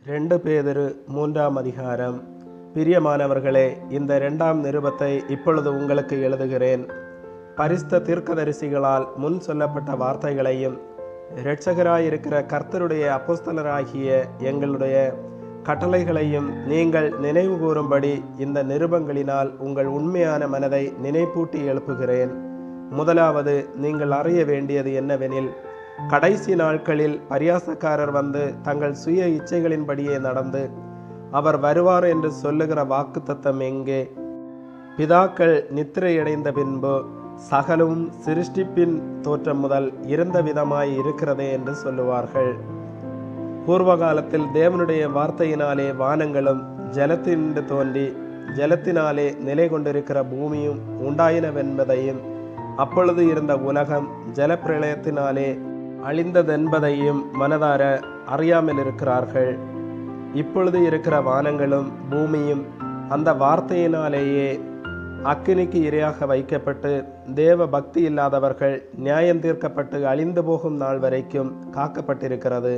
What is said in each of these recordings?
2 பேதுரு 3ஆம் அதிகாரம். பிரியமானவர்களே, இந்த 2ஆம் நிருபத்தை இப்பொழுது உங்களுக்கு எழுதுகிறேன். பரிசுத்த தீர்க்கதரிசிகளால் முன் சொல்லப்பட்ட வார்த்தைகளையும் இரட்சகராயிருக்கிற கர்த்தருடைய அப்போஸ்தலராகிய எங்களுடைய கட்டளைகளையும் நீங்கள் நினைவு கூறும்படி இந்த நிருபங்களினால் உங்கள் உண்மையான மனதை நினைப்பூட்டி எழுப்புகிறேன். முதலாவது, நீங்கள் அறிய வேண்டியது என்னவெனில், கடைசி நாட்களில் பரியாசக்காரர் வந்து தங்கள் சுய இச்சைகளின்படியே நடந்து அவர் வருவார் என்று சொல்லுகிற வாக்குத்தத்தம் எங்கே? பிதாக்கள் நித்திரையடைந்த பின்பு சகலமும் சிருஷ்டிப்பின் தோற்றம் முதல் இருந்த விதமாய் இருக்கிறதே என்று சொல்லுவார்கள். பூர்வ காலத்தில் தேவனுடைய வார்த்தையினாலே வானங்களும் ஜலத்தினின்று தோன்றி ஜலத்தினாலே நிலை கொண்டிருக்கிற பூமியும் உண்டாயினவென்பதையும், அப்பொழுது இருந்த உலகம் ஜலப்பிரளயத்தினாலே அழிந்ததென்பதையும் மனதார அறியாமல் இருக்கிறார்கள். இப்பொழுது இருக்கிற வானங்களும் பூமியும் அந்த வார்த்தையினாலேயே அக்கினிக்கு இரையாக வைக்கப்பட்டு தேவ பக்தி இல்லாதவர்கள் நியாயம் தீர்க்கப்பட்டு அழிந்து போகும் நாள் வரைக்கும் காக்கப்பட்டிருக்கிறது.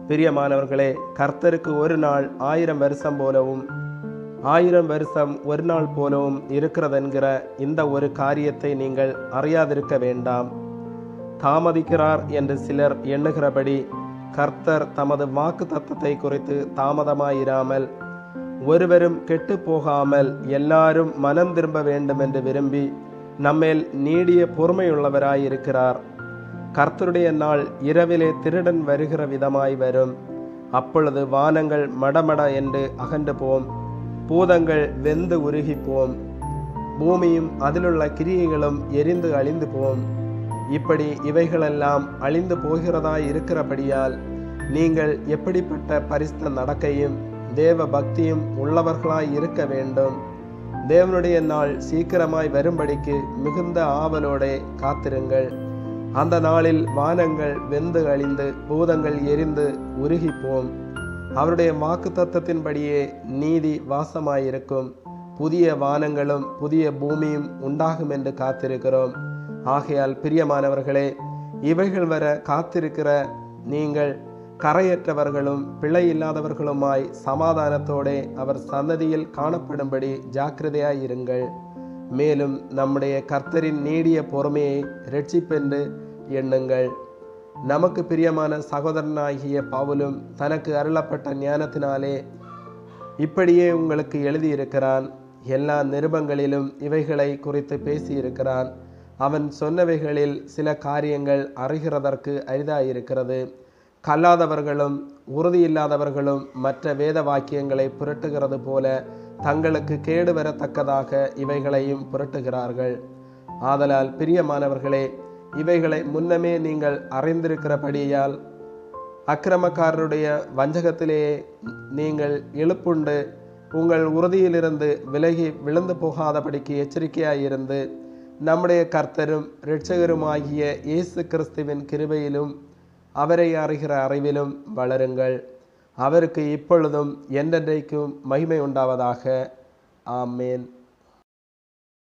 பிரியமானவர்களே, கர்த்தருக்கு ஒரு நாள் 1000 வருஷம் போலவும் 1000 வருஷம் ஒரு நாள் போலவும் இருக்கிறதென்கிற இந்த ஒரு காரியத்தை நீங்கள் அறியாதிருக்க வேண்டாம். தாமதிக்கிறார் என்று சிலர் எண்ணுகிறபடி கர்த்தர் தமது வாக்கு தத்தத்தை குறித்து தாமதமாயிராமல் ஒருவரும் கெட்டு போகாமல் எல்லாரும் மனம் திரும்ப வேண்டும் என்று விரும்பி நம்மேல் நீடிய பொறுமையுள்ளவராயிருக்கிறார். கர்த்தருடைய நாள் இரவிலே திருடன் வருகிற விதமாய் வரும். அப்பொழுது வானங்கள் மடமட என்று அகன்று போம், பூதங்கள் வெந்து உருகி போம், பூமியும் அதிலுள்ள கிரியைகளும் எரிந்து அழிந்து போம். இப்படி இவைகளெல்லாம் அழிந்து போகிறதாய் இருக்கிறபடியால் நீங்கள் எப்படிப்பட்ட பரிசுத்த நடக்கையும் தேவ பக்தியும் உள்ளவர்களாய் இருக்க வேண்டும். தேவனுடைய நாள் சீக்கிரமாய் வரும்படிக்கு மிகுந்த ஆவலோடே காத்திருங்கள். அந்த நாளில் வானங்கள் வெந்து அழிந்து பூதங்கள் எரிந்து உருகிப்போம். அவருடைய வாக்கு தத்தத்தின்படியே நீதி வாசமாயிருக்கும். புதிய வானங்களும் புதிய பூமியும் உண்டாகும் என்று காத்திருக்கிறோம். ஆகையால் பிரியமானவர்களே, இவைகள் வர காத்திருக்கிற நீங்கள் கரையற்றவர்களும் பிழை இல்லாதவர்களுமாய் சமாதானத்தோடே அவர் சந்ததியில் காணப்படும்படி ஜாக்கிரதையாயிருங்கள். மேலும் நம்முடைய கர்த்தரின் நீடிய பொறுமையை இரட்சிப்பென்று எண்ணுங்கள். நமக்கு பிரியமான சகோதரனாகிய பவுலும் தனக்கு அருளப்பட்ட ஞானத்தினாலே இப்படியே உங்களுக்கு எழுதியிருக்கிறான். எல்லா நிருபங்களிலும் இவைகளை குறித்து பேசியிருக்கிறான். அவன் சொன்னவைகளில் சில காரியங்கள் அறிகிறதற்கு அரிதாயிருக்கிறது. கல்லாதவர்களும் உறுதியில்லாதவர்களும் மற்ற வேத வாக்கியங்களை புரட்டுகிறது போல தங்களுக்கு கேடு வரத்தக்கதாக இவைகளையும் புரட்டுகிறார்கள். ஆதலால் பிரியமானவர்களே, இவைகளை முன்னமே நீங்கள் அறிந்திருக்கிறபடியால் அக்கிரமக்காரருடைய வஞ்சகத்திலேயே நீங்கள் எழுப்புண்டு உங்கள் உறுதியிலிருந்து விலகி விழுந்து போகாதபடிக்கு எச்சரிக்கையாயிருந்து நம்முடைய கர்த்தரும் இரட்சகருமாகிய இயேசு கிறிஸ்துவின் கிருபையிலும் அவரை அறிகிற அறிவிலும் வளருங்கள். அவருக்கு இப்பொழுதும் என்றென்றைக்கும் மகிமை உண்டாவதாக. ஆமேன்.